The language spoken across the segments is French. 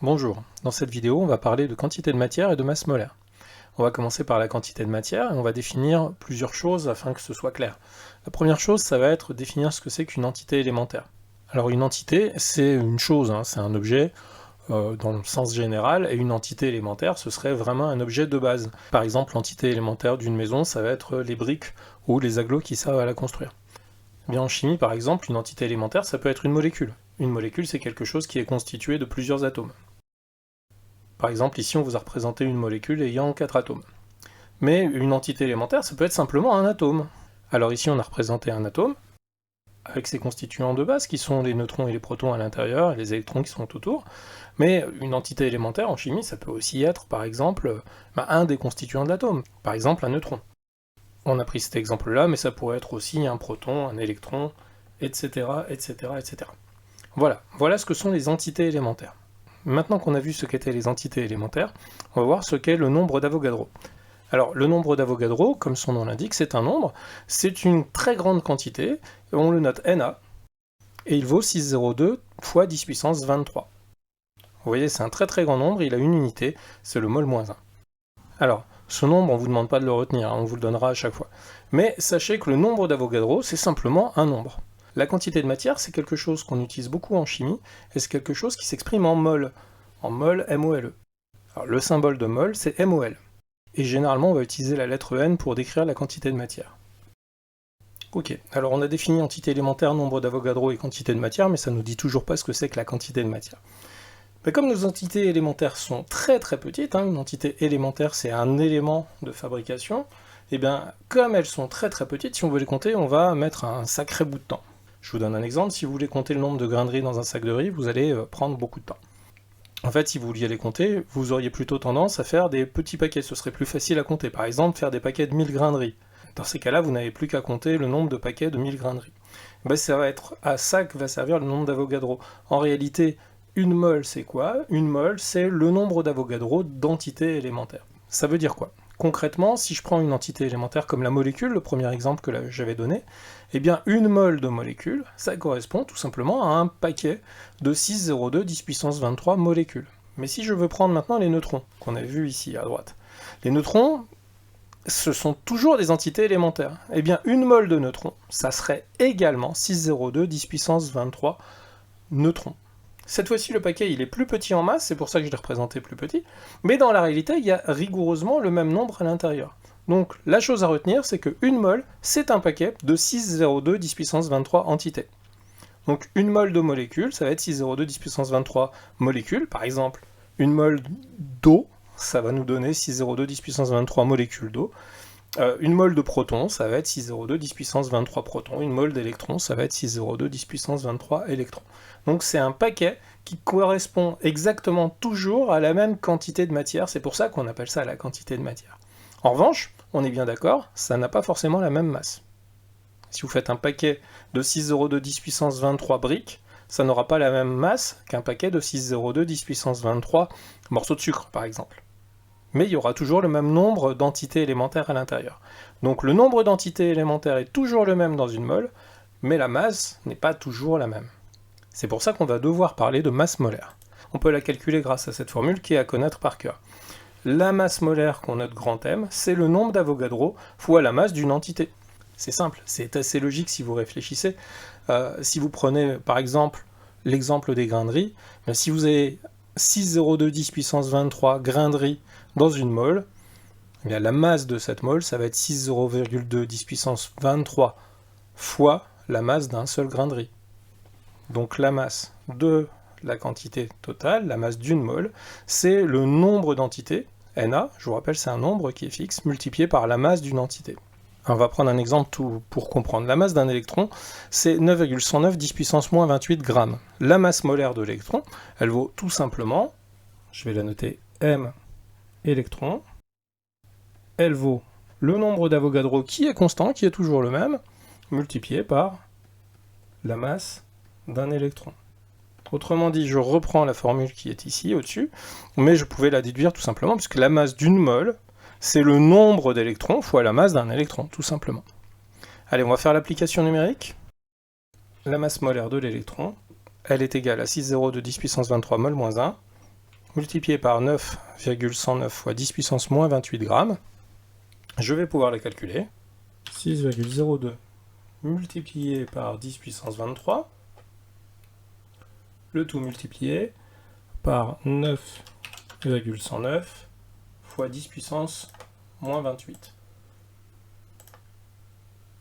Bonjour, dans cette vidéo on va parler de quantité de matière et de masse molaire. On va commencer par la quantité de matière et on va définir plusieurs choses afin que ce soit clair. La première chose, ça va être définir ce que c'est qu'une entité élémentaire. Alors une entité, c'est une chose, c'est un objet dans le sens général, et une entité élémentaire, ce serait vraiment un objet de base. Par exemple, l'entité élémentaire d'une maison, ça va être les briques ou les agglos qui servent à la construire. Bien, en chimie, par exemple, une entité élémentaire, ça peut être une molécule. Une molécule, c'est quelque chose qui est constitué de plusieurs atomes. Par exemple, ici, on vous a représenté une molécule ayant 4 atomes. Mais une entité élémentaire, ça peut être simplement un atome. Alors ici, on a représenté un atome, avec ses constituants de base, qui sont les neutrons et les protons à l'intérieur, et les électrons qui sont autour. Mais une entité élémentaire, en chimie, ça peut aussi être, par exemple, un des constituants de l'atome. Par exemple, un neutron. On a pris cet exemple-là, mais ça pourrait être aussi un proton, un électron, etc., etc., etc. Voilà ce que sont les entités élémentaires. Maintenant qu'on a vu ce qu'étaient les entités élémentaires, on va voir ce qu'est le nombre d'Avogadro. Alors, le nombre d'Avogadro, comme son nom l'indique, c'est un nombre, c'est une très grande quantité, on le note Na, et il vaut 602 fois 10 puissance 23. Vous voyez, c'est un très très grand nombre, il a une unité, c'est le mol-1. Alors, ce nombre, on ne vous demande pas de le retenir, on vous le donnera à chaque fois. Mais sachez que le nombre d'Avogadro, c'est simplement un nombre. La quantité de matière, c'est quelque chose qu'on utilise beaucoup en chimie, et c'est quelque chose qui s'exprime en mol MOLE. Alors, le symbole de mol, c'est MOL. Et généralement, on va utiliser la lettre N pour décrire la quantité de matière. Ok, alors on a défini entité élémentaire, nombre d'Avogadro et quantité de matière, mais ça ne nous dit toujours pas ce que c'est que la quantité de matière. Mais comme nos entités élémentaires sont très très petites, une entité élémentaire c'est un élément de fabrication, et bien comme elles sont très très petites, si on veut les compter, on va mettre un sacré bout de temps. Je vous donne un exemple, si vous voulez compter le nombre de grains de riz dans un sac de riz, vous allez prendre beaucoup de temps. En fait, si vous vouliez les compter, vous auriez plutôt tendance à faire des petits paquets, ce serait plus facile à compter. Par exemple, faire des paquets de 1000 grains de riz. Dans ces cas-là, vous n'avez plus qu'à compter le nombre de paquets de 1000 grains de riz. Ben, ça va être à ça que va servir le nombre d'Avogadro. En réalité, une mole, c'est quoi? Une mole, c'est le nombre d'Avogadro d'entités élémentaires. Ça veut dire quoi? Concrètement, si je prends une entité élémentaire comme la molécule, le premier exemple que j'avais donné, eh bien une mole de molécule, ça correspond tout simplement à un paquet de 602 10 puissance 23 molécules. Mais si je veux prendre maintenant les neutrons, qu'on a vu ici à droite, les neutrons, ce sont toujours des entités élémentaires. Eh bien une mole de neutrons, ça serait également 602 10 puissance 23 neutrons. Cette fois-ci, le paquet il est plus petit en masse, c'est pour ça que je l'ai représenté plus petit, mais dans la réalité, il y a rigoureusement le même nombre à l'intérieur. Donc la chose à retenir, c'est qu'une mole, c'est un paquet de 602 10 puissance 23 entités. Donc une mole de molécules, ça va être 602 10 puissance 23 molécules. Par exemple, une mole d'eau, ça va nous donner 602 10 puissance 23 molécules d'eau. Une mole de protons, ça va être 602 10 puissance 23 protons. Une mole d'électrons, ça va être 602 10 puissance 23 électrons. Donc c'est un paquet qui correspond exactement toujours à la même quantité de matière, c'est pour ça qu'on appelle ça la quantité de matière. En revanche, on est bien d'accord, ça n'a pas forcément la même masse. Si vous faites un paquet de 602 10 puissance 23 briques, ça n'aura pas la même masse qu'un paquet de 602 10 puissance 23 morceaux de sucre, par exemple. Mais il y aura toujours le même nombre d'entités élémentaires à l'intérieur. Donc le nombre d'entités élémentaires est toujours le même dans une mole, mais la masse n'est pas toujours la même. C'est pour ça qu'on va devoir parler de masse molaire. On peut la calculer grâce à cette formule qui est à connaître par cœur. La masse molaire qu'on note grand M, c'est le nombre d'Avogadro fois la masse d'une entité. C'est simple, c'est assez logique si vous réfléchissez. Si vous prenez par exemple l'exemple des grains de riz, si vous avez 602 10 puissance 23 grains de riz dans une mole, eh bien la masse de cette mole, ça va être 6,2 10 puissance 23 fois la masse d'un seul grain de riz. Donc la masse de la quantité totale, la masse d'une mole, c'est le nombre d'entités, Na, je vous rappelle c'est un nombre qui est fixe, multiplié par la masse d'une entité. Alors, on va prendre un exemple pour comprendre. La masse d'un électron, c'est 9,109 10 puissance moins 28 grammes. La masse molaire de l'électron, elle vaut tout simplement, je vais la noter M électron, elle vaut le nombre d'Avogadro qui est constant, qui est toujours le même, multiplié par la masse d'un électron. Autrement dit, je reprends la formule qui est ici, au-dessus, mais je pouvais la déduire tout simplement, puisque la masse d'une mole, c'est le nombre d'électrons fois la masse d'un électron, tout simplement. Allez, on va faire l'application numérique. La masse molaire de l'électron, elle est égale à 6,0 de 10 puissance 23 mol moins 1, multiplié par 9,109 fois 10 puissance moins 28 grammes. Je vais pouvoir les calculer. 6,02 multiplié par 10 puissance 23, le tout multiplié par 9,109 fois 10 puissance moins 28.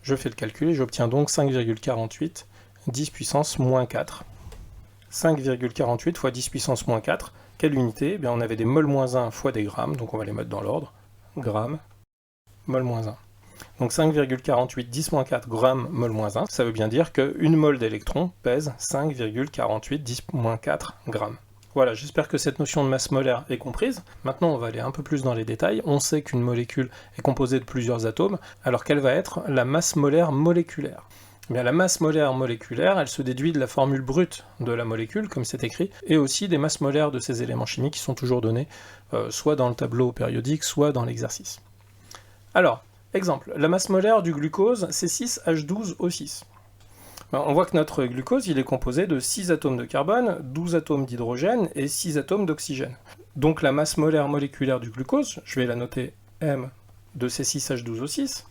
Je fais le calcul et j'obtiens donc 5,48 10 puissance moins 4. 5,48 fois 10 puissance moins 4, quelle unité? Eh bien, on avait des mol moins 1 fois des grammes, donc on va les mettre dans l'ordre. Grammes, mol moins 1. Donc 5,48 10 moins 4 grammes mol moins 1, ça veut bien dire qu'une mole d'électron pèse 5,48 10 moins 4 grammes. Voilà, j'espère que cette notion de masse molaire est comprise. Maintenant, on va aller un peu plus dans les détails. On sait qu'une molécule est composée de plusieurs atomes, alors quelle va être la masse molaire moléculaire? Eh bien, la masse molaire moléculaire, elle se déduit de la formule brute de la molécule, comme c'est écrit, et aussi des masses molaires de ces éléments chimiques qui sont toujours donnés, soit dans le tableau périodique, soit dans l'exercice. Alors, exemple, la masse molaire du glucose, c'est 6H12O6. On voit que notre glucose, il est composé de 6 atomes de carbone, 12 atomes d'hydrogène et 6 atomes d'oxygène. Donc la masse molaire moléculaire du glucose, je vais la noter M de ces 6H12O6.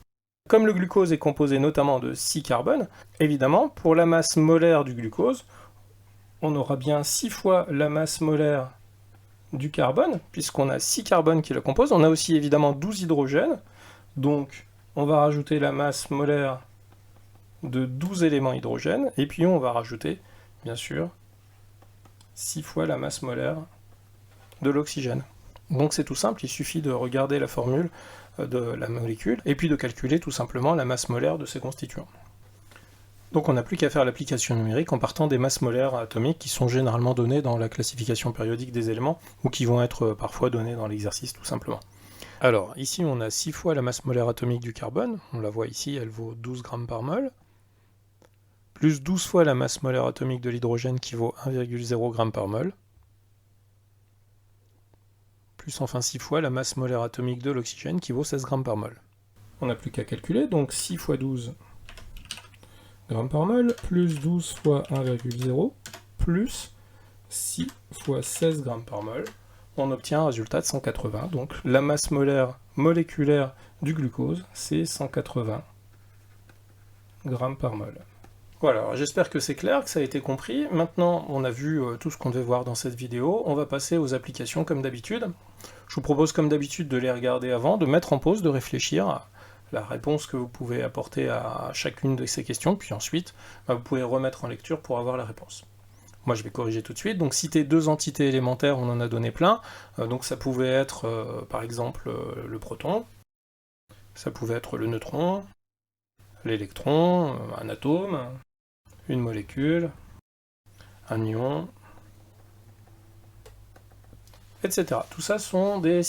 Comme le glucose est composé notamment de 6 carbones, évidemment, pour la masse molaire du glucose, on aura bien 6 fois la masse molaire du carbone, puisqu'on a 6 carbones qui le composent. On a aussi évidemment 12 hydrogènes, donc on va rajouter la masse molaire de 12 éléments hydrogènes, et puis on va rajouter, bien sûr, 6 fois la masse molaire de l'oxygène. Donc c'est tout simple, il suffit de regarder la formule de la molécule, et puis de calculer tout simplement la masse molaire de ses constituants. Donc on n'a plus qu'à faire l'application numérique en partant des masses molaires atomiques qui sont généralement données dans la classification périodique des éléments, ou qui vont être parfois données dans l'exercice tout simplement. Alors, ici on a 6 fois la masse molaire atomique du carbone, on la voit ici, elle vaut 12 grammes par mol, plus 12 fois la masse molaire atomique de l'hydrogène qui vaut 1,0 g par mol, plus enfin 6 fois la masse molaire atomique de l'oxygène qui vaut 16 g par mol. On n'a plus qu'à calculer, donc 6 fois 12 g par mol, plus 12 fois 1,0, plus 6 fois 16 g par mol, on obtient un résultat de 180, donc la masse molaire moléculaire du glucose, c'est 180 g par mol. Voilà, j'espère que c'est clair, que ça a été compris. Maintenant, on a vu tout ce qu'on devait voir dans cette vidéo, on va passer aux applications comme d'habitude. Je vous propose comme d'habitude de les regarder avant, de mettre en pause, de réfléchir à la réponse que vous pouvez apporter à chacune de ces questions, puis ensuite, vous pouvez remettre en lecture pour avoir la réponse. Moi je vais corriger tout de suite, donc citer deux entités élémentaires, on en a donné plein, donc ça pouvait être par exemple le proton, ça pouvait être le neutron, l'électron, un atome, une molécule, un ion, etc. Tout ça sont des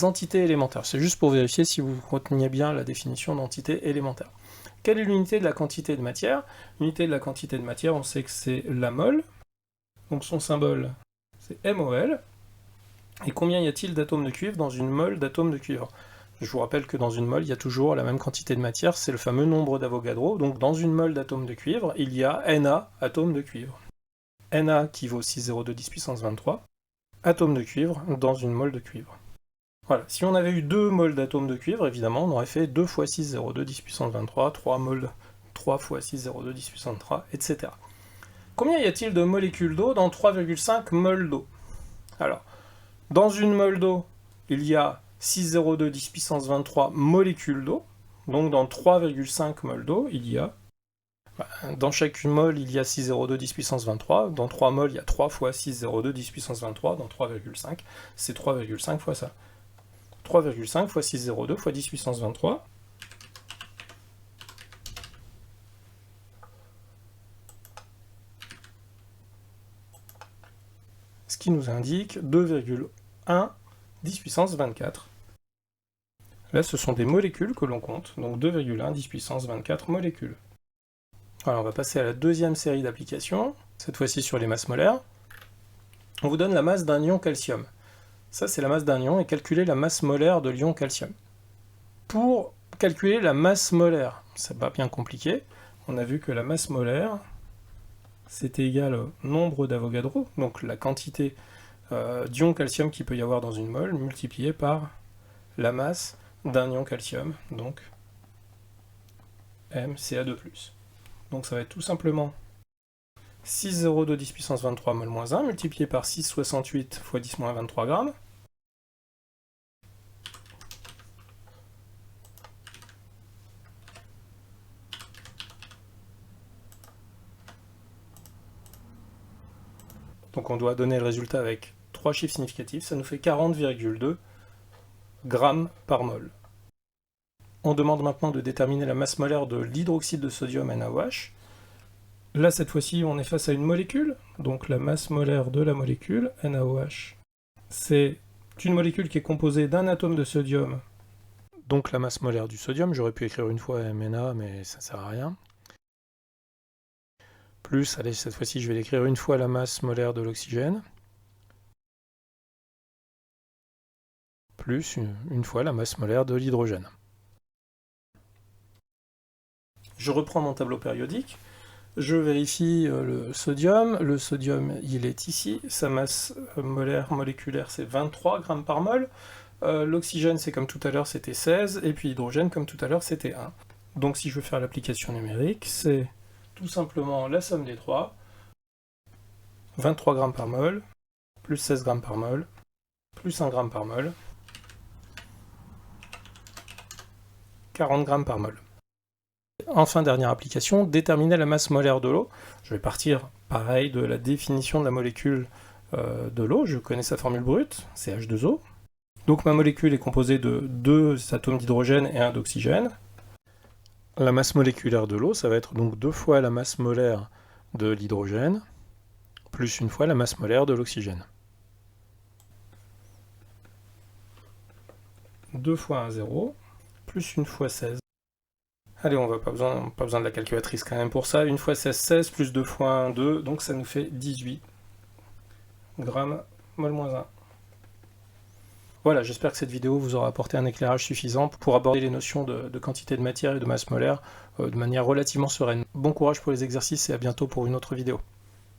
entités élémentaires, c'est juste pour vérifier si vous reteniez bien la définition d'entité élémentaire. Quelle est l'unité de la quantité de matière? L'unité de la quantité de matière, on sait que c'est la mole, donc son symbole c'est MOL. Et combien y a-t-il d'atomes de cuivre dans une mole d'atomes de cuivre? Je vous rappelle que dans une mole, il y a toujours la même quantité de matière, c'est le fameux nombre d'Avogadro, donc dans une mole d'atomes de cuivre, il y a Na atomes de cuivre. Na qui vaut 6,02 10 puissance 23, atomes de cuivre dans une mole de cuivre. Voilà, si on avait eu 2 moles d'atomes de cuivre, évidemment, on aurait fait 2 fois 6,02 10 puissance 23, 3 moles, 3 fois 6,02 10 puissance 3, etc. Combien y a-t-il de molécules d'eau dans 3,5 moles d'eau? Alors, dans une mole d'eau, il y a 6,02 10 puissance 23 molécules d'eau, donc dans 3,5 moles d'eau, il y a, dans chacune mole, il y a 6,02 10 puissance 23, dans 3 moles, il y a 3 fois 6,02 10 puissance 23, dans 3,5, c'est 3,5 fois ça. 3,5 fois 6,02 fois 10 puissance 23, ce qui nous indique 2,1 10 puissance 24. Là, ce sont des molécules que l'on compte, donc 2,1 10 puissance 24 molécules. Alors, on va passer à la deuxième série d'applications, cette fois-ci sur les masses molaires. On vous donne la masse d'un ion calcium. Ça, c'est la masse d'un ion, et calculer la masse molaire de l'ion calcium. Pour calculer la masse molaire, c'est pas bien compliqué, on a vu que la masse molaire, c'était égal au nombre d'Avogadro, donc la quantité d'ions calcium qu'il peut y avoir dans une mole, multiplié par la masse d'un ion calcium, donc MCa2+. Donc ça va être tout simplement 6,02 10 puissance 23 mol moins 1, multiplié par 6,68 x 10 moins 23 grammes. Donc on doit donner le résultat avec 3 chiffres significatifs, ça nous fait 40,2 grammes par mol. On demande maintenant de déterminer la masse molaire de l'hydroxyde de sodium NaOH. Là, cette fois-ci, on est face à une molécule, donc la masse molaire de la molécule, NaOH, c'est une molécule qui est composée d'un atome de sodium, donc la masse molaire du sodium, j'aurais pu écrire une fois MNA, mais ça ne sert à rien. Plus, allez, cette fois-ci, je vais l'écrire une fois la masse molaire de l'oxygène, plus une fois la masse molaire de l'hydrogène. Je reprends mon tableau périodique, je vérifie le sodium il est ici, sa masse molaire moléculaire c'est 23 grammes par mol, l'oxygène c'est comme tout à l'heure c'était 16, et puis l'hydrogène comme tout à l'heure c'était 1. Donc si je veux faire l'application numérique, c'est tout simplement la somme des trois, 23 grammes par mol, plus 16 grammes par mol, plus 1 gramme par mol, 40 grammes par mol. Enfin, dernière application, déterminer la masse molaire de l'eau. Je vais partir, pareil, de la définition de la molécule de l'eau. Je connais sa formule brute, c'est H2O. Donc ma molécule est composée de 2 atomes d'hydrogène et 1 d'oxygène. La masse moléculaire de l'eau, ça va être donc 2 fois la masse molaire de l'hydrogène, plus une fois la masse molaire de l'oxygène. 2 fois 1, 0, plus une fois 16. Allez, on n'a pas besoin de la calculatrice quand même pour ça. 1 fois 16, 16, plus 2 fois 1, 2, donc ça nous fait 18 grammes mol moins 1. Voilà, j'espère que cette vidéo vous aura apporté un éclairage suffisant pour aborder les notions de quantité de matière et de masse molaire de manière relativement sereine. Bon courage pour les exercices et à bientôt pour une autre vidéo.